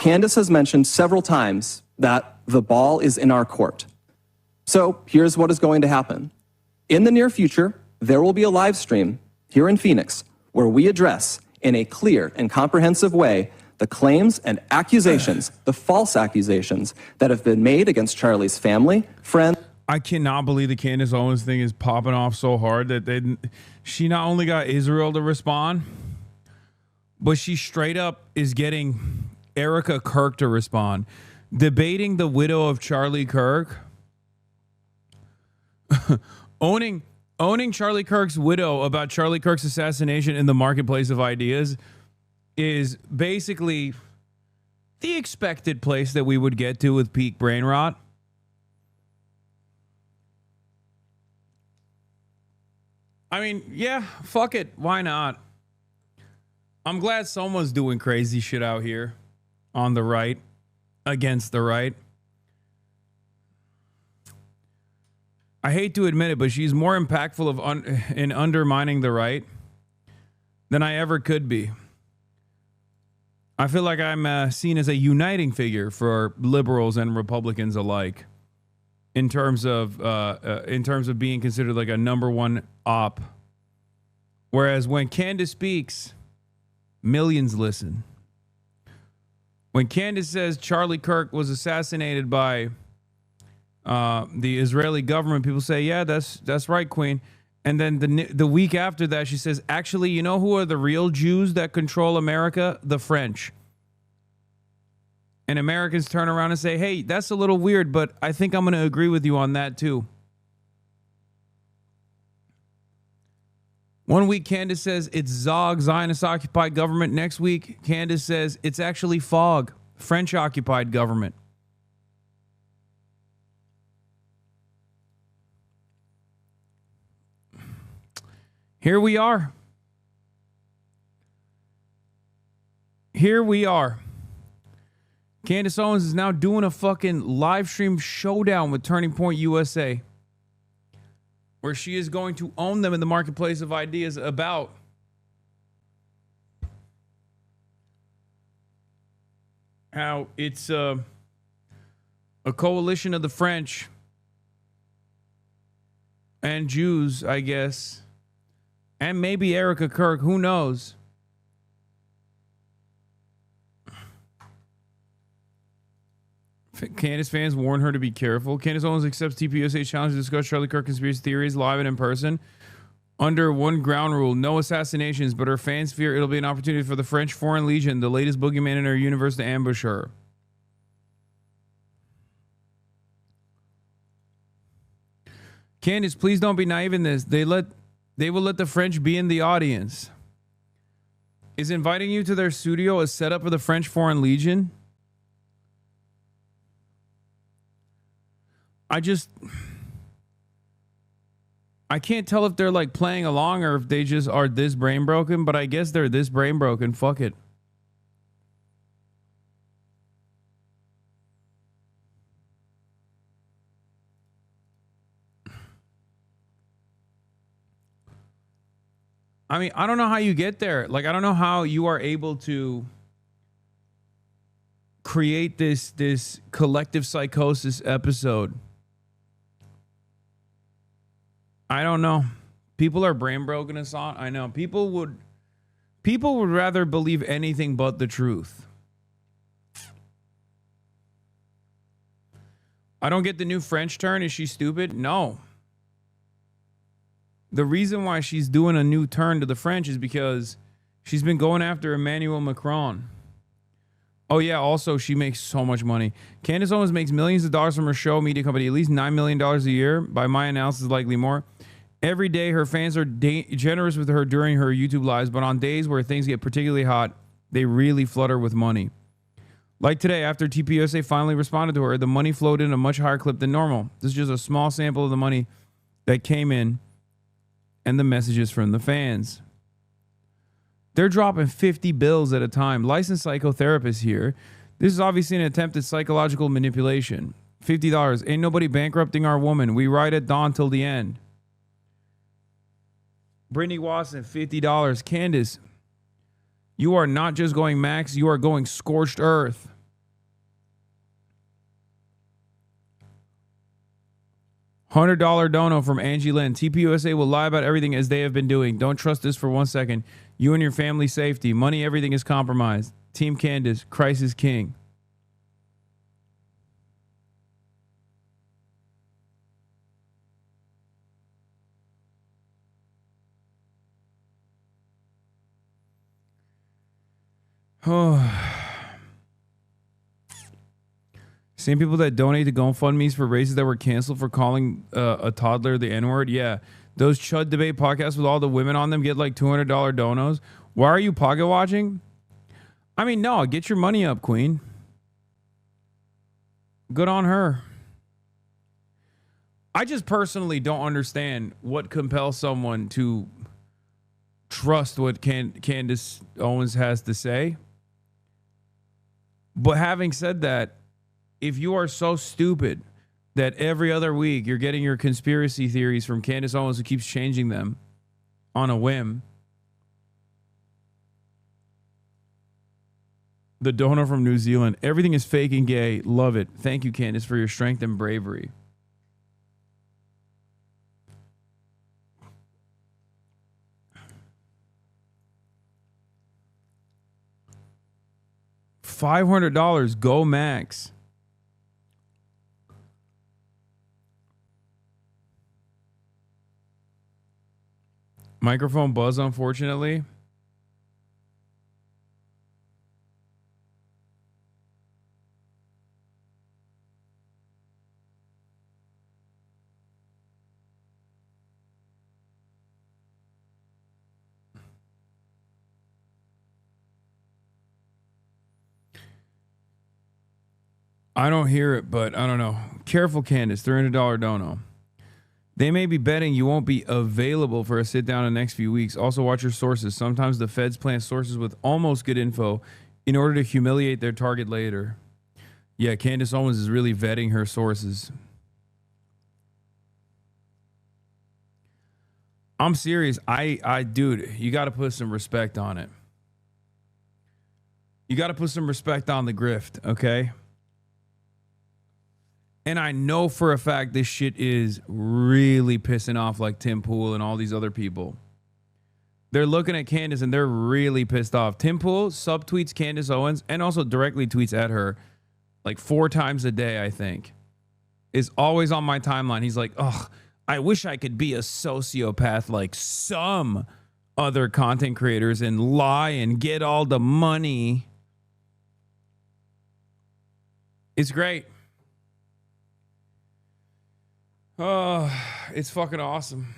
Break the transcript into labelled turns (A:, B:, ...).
A: Candace has mentioned several times that the ball is in our court. So here's what is going to happen. In the near future, there will be a live stream here in Phoenix where we address in a clear and comprehensive way the claims and accusations, the false accusations that have been made against Charlie's family, friends.
B: I cannot believe the Candace Owens thing is popping off so hard that she not only got Israel to respond, but she straight up is getting Erica Kirk to respond. Debating the widow of Charlie Kirk. owning Charlie Kirk's widow about Charlie Kirk's assassination in the marketplace of ideas is basically the expected place that we would get to with peak brain rot. I mean, yeah, fuck it. Why not? I'm glad someone's doing crazy shit out here on the right, against the right. I hate to admit it, but she's more impactful in undermining the right than I ever could be. I feel like I'm seen as a uniting figure for liberals and Republicans alike in terms of being considered like a number one op. Whereas when Candace speaks, millions listen. When Candace says Charlie Kirk was assassinated by the Israeli government, people say, yeah, that's right, Queen. And then the week after that, she says, actually, you know who are the real Jews that control America? The French. And Americans turn around and say, hey, that's a little weird, but I think I'm going to agree with you on that too. One week, Candace says it's Zog, Zionist-occupied government. Next week, Candace says it's actually FOG, French-occupied government. Here we are. Here we are. Candace Owens is now doing a fucking live stream showdown with Turning Point USA, where she is going to own them in the marketplace of ideas about how it's a coalition of the French and Jews, I guess. And maybe Erica Kirk, who knows? Candace fans warn her to be careful. Candace Owens accepts TPUSA challenge to discuss Charlie Kirk conspiracy theories live and in person. Under one ground rule, no assassinations, but her fans fear it'll be an opportunity for the French Foreign Legion, the latest boogeyman in her universe, to ambush her. Candace, please don't be naive in this. They will let the French be in the audience. Is inviting you to their studio a setup for the French Foreign Legion? I can't tell if they're like playing along or if they just are this brain broken, but I guess they're this brain broken. Fuck it. I mean, I don't know how you get there. Like, I don't know how you are able to create this collective psychosis episode. I don't know. People are brain broken us on. I know. People would rather believe anything but the truth. I don't get the new French turn. Is she stupid? No. The reason why she's doing a new turn to the French is because she's been going after Emmanuel Macron. Oh, yeah. Also, she makes so much money. Candace Owens makes millions of dollars from her show media company, at least $9 million a year. By my analysis, likely more. Every day, her fans are generous with her during her YouTube lives, but on days where things get particularly hot, they really flood her with money. Like today, after TPUSA finally responded to her, the money flowed in a much higher clip than normal. This is just a small sample of the money that came in and the messages from the fans. They're dropping 50 bills at a time. Licensed psychotherapist here. This is obviously an attempt at psychological manipulation. $50. Ain't nobody bankrupting our woman. We ride at dawn till the end. Brittany Watson, $50. Candace, you are not just going max, you are going scorched earth. $100 dono from Angie Lynn. TPUSA will lie about everything as they have been doing. Don't trust this for 1 second. You and your family's safety. Money, everything is compromised. Team Candace, Christ is king. Oh. Same people that donate to GoFundMe's for races that were canceled for calling a toddler the N-word. Yeah. Those Chud debate podcasts with all the women on them get like $200 donos. Why are you pocket watching? I mean, no, get your money up, Queen. Good on her. I just personally don't understand what compels someone to trust what Candace Owens has to say. But having said that, if you are so stupid that every other week you're getting your conspiracy theories from Candace Owens who keeps changing them on a whim, the donor from New Zealand, everything is fake and gay. Love it. Thank you, Candace, for your strength and bravery. $500, go Max. Microphone buzz, unfortunately. I don't hear it, but I don't know. Careful, Candace. $300 dono. They may be betting you won't be available for a sit down in the next few weeks. Also, watch your sources. Sometimes the feds plant sources with almost good info in order to humiliate their target later. Yeah, Candace Owens is really vetting her sources. I'm serious. Dude, you got to put some respect on it. You got to put some respect on the grift, okay? And I know for a fact this shit is really pissing off like Tim Pool and all these other people. They're looking at Candace and they're really pissed off. Tim Pool subtweets Candace Owens and also directly tweets at her like 4 times a day, I think. Is always on my timeline. He's like, oh, I wish I could be a sociopath like some other content creators and lie and get all the money. It's great. Oh, it's fucking awesome.